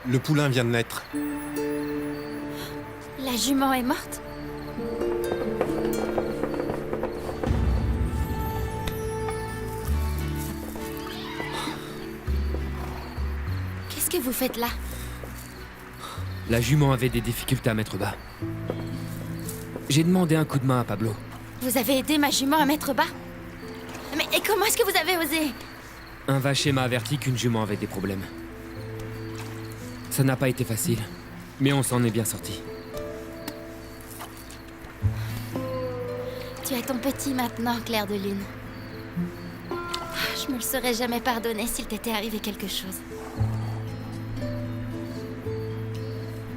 Le poulain vient de naître. La jument est morte? Qu'est-ce que vous faites là? La jument avait des difficultés à mettre bas. J'ai demandé un coup de main à Pablo. Vous avez aidé ma jument à mettre bas? Mais et comment est-ce que vous avez osé? Un vacher m'a averti qu'une jument avait des problèmes. Ça n'a pas été facile, mais on s'en est bien sorti. Tu as ton petit maintenant, Clair de Lune. Je me le serais jamais pardonné s'il t'était arrivé quelque chose.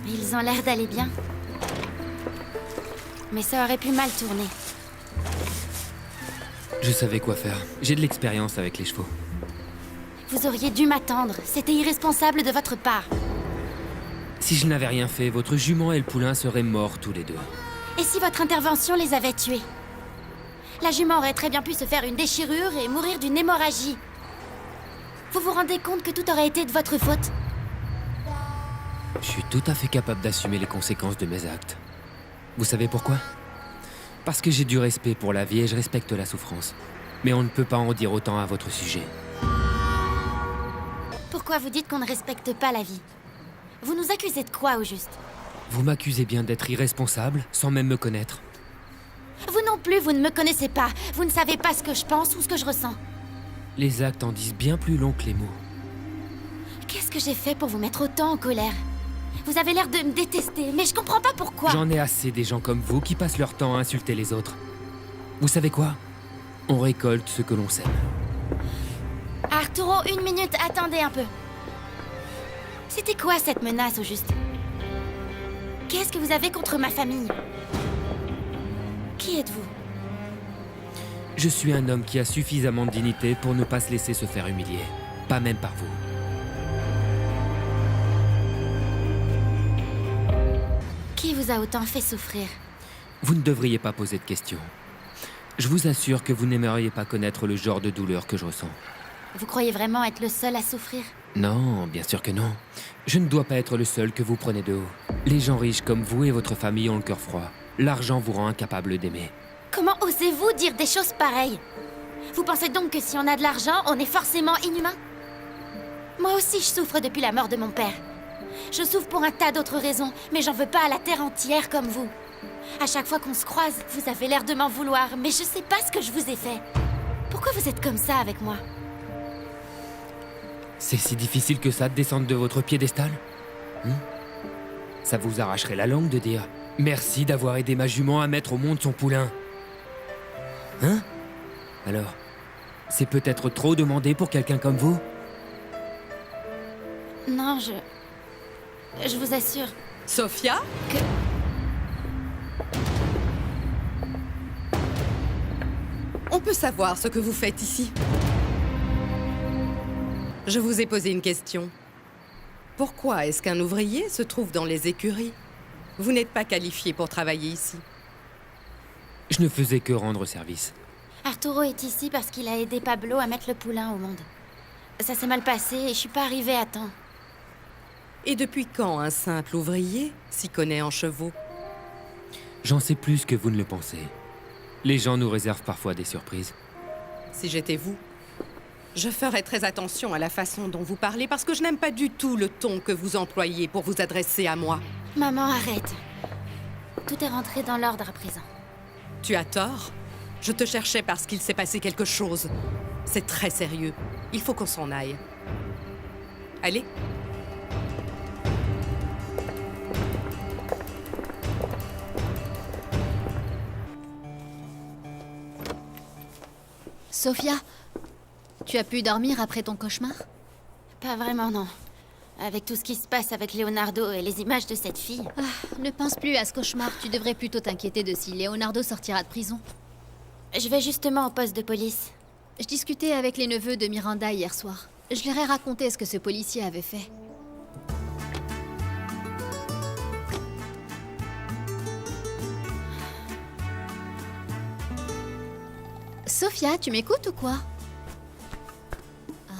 Ils ont l'air d'aller bien. Mais ça aurait pu mal tourner. Je savais quoi faire. J'ai de l'expérience avec les chevaux. Vous auriez dû m'attendre. C'était irresponsable de votre part. Si je n'avais rien fait, votre jument et le poulain seraient morts tous les deux. Et si votre intervention les avait tués? La jument aurait très bien pu se faire une déchirure et mourir d'une hémorragie. Vous vous rendez compte que tout aurait été de votre faute? Je suis tout à fait capable d'assumer les conséquences de mes actes. Vous savez pourquoi? Parce que j'ai du respect pour la vie et je respecte la souffrance. Mais on ne peut pas en dire autant à votre sujet. Pourquoi vous dites qu'on ne respecte pas la vie? Vous nous accusez de quoi, au juste? Vous m'accusez bien d'être irresponsable, sans même me connaître. Vous non plus, vous ne me connaissez pas. Vous ne savez pas ce que je pense ou ce que je ressens. Les actes en disent bien plus long que les mots. Qu'est-ce que j'ai fait pour vous mettre autant en colère? Vous avez l'air de me détester, mais je comprends pas pourquoi. J'en ai assez des gens comme vous qui passent leur temps à insulter les autres. Vous savez quoi? On récolte ce que l'on sème. Arturo, 1 minute, attendez un peu. C'était quoi cette menace, au juste? Qu'est-ce que vous avez contre ma famille? Qui êtes-vous? Je suis un homme qui a suffisamment de dignité pour ne pas se laisser se faire humilier. Pas même par vous. Qui vous a autant fait souffrir? Vous ne devriez pas poser de questions. Je vous assure que vous n'aimeriez pas connaître le genre de douleur que je ressens. Vous croyez vraiment être le seul à souffrir? Non, bien sûr que non. Je ne dois pas être le seul que vous prenez de haut. Les gens riches comme vous et votre famille ont le cœur froid. L'argent vous rend incapable d'aimer. Comment osez-vous dire des choses pareilles? Vous pensez donc que si on a de l'argent, on est forcément inhumain? Moi aussi, je souffre depuis la mort de mon père. Je souffre pour un tas d'autres raisons, mais j'en veux pas à la terre entière comme vous. À chaque fois qu'on se croise, vous avez l'air de m'en vouloir, mais je sais pas ce que je vous ai fait. Pourquoi vous êtes comme ça avec moi? C'est si difficile que ça de descendre de votre piédestal? Ça vous arracherait la langue de dire « Merci d'avoir aidé ma jument à mettre au monde son poulain ». Hein? Alors, c'est peut-être trop demandé pour quelqu'un comme vous? Non, je vous assure Sophia? que... On peut savoir ce que vous faites ici? Je vous ai posé une question. Pourquoi est-ce qu'un ouvrier se trouve dans les écuries? Vous n'êtes pas qualifié pour travailler ici. Je ne faisais que rendre service. Arturo est ici parce qu'il a aidé Pablo à mettre le poulain au monde. Ça s'est mal passé et je suis pas arrivée à temps. Et depuis quand un simple ouvrier s'y connaît en chevaux? J'en sais plus que vous ne le pensez. Les gens nous réservent parfois des surprises. Si j'étais vous, je ferais très attention à la façon dont vous parlez parce que je n'aime pas du tout le ton que vous employez pour vous adresser à moi. Maman, arrête. Tout est rentré dans l'ordre à présent. Tu as tort. Je te cherchais parce qu'il s'est passé quelque chose. C'est très sérieux. Il faut qu'on s'en aille. Allez. Sophia, tu as pu dormir après ton cauchemar? Pas vraiment, non. Avec tout ce qui se passe avec Leonardo et les images de cette fille. Ne pense plus à ce cauchemar. Tu devrais plutôt t'inquiéter de si Leonardo sortira de prison. Je vais justement au poste de police. Je discutais avec les neveux de Miranda hier soir. Je leur ai raconté ce que ce policier avait fait. Sophia, tu m'écoutes ou quoi? Ah,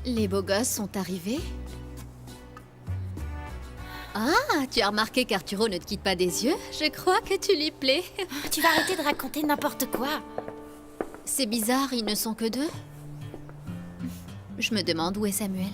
les beaux gosses sont arrivés? Ah, tu as remarqué qu'Arturo ne te quitte pas des yeux? Je crois que tu lui plais. Tu vas arrêter de raconter n'importe quoi. C'est bizarre, ils ne sont que deux. Je me demande où est Samuel.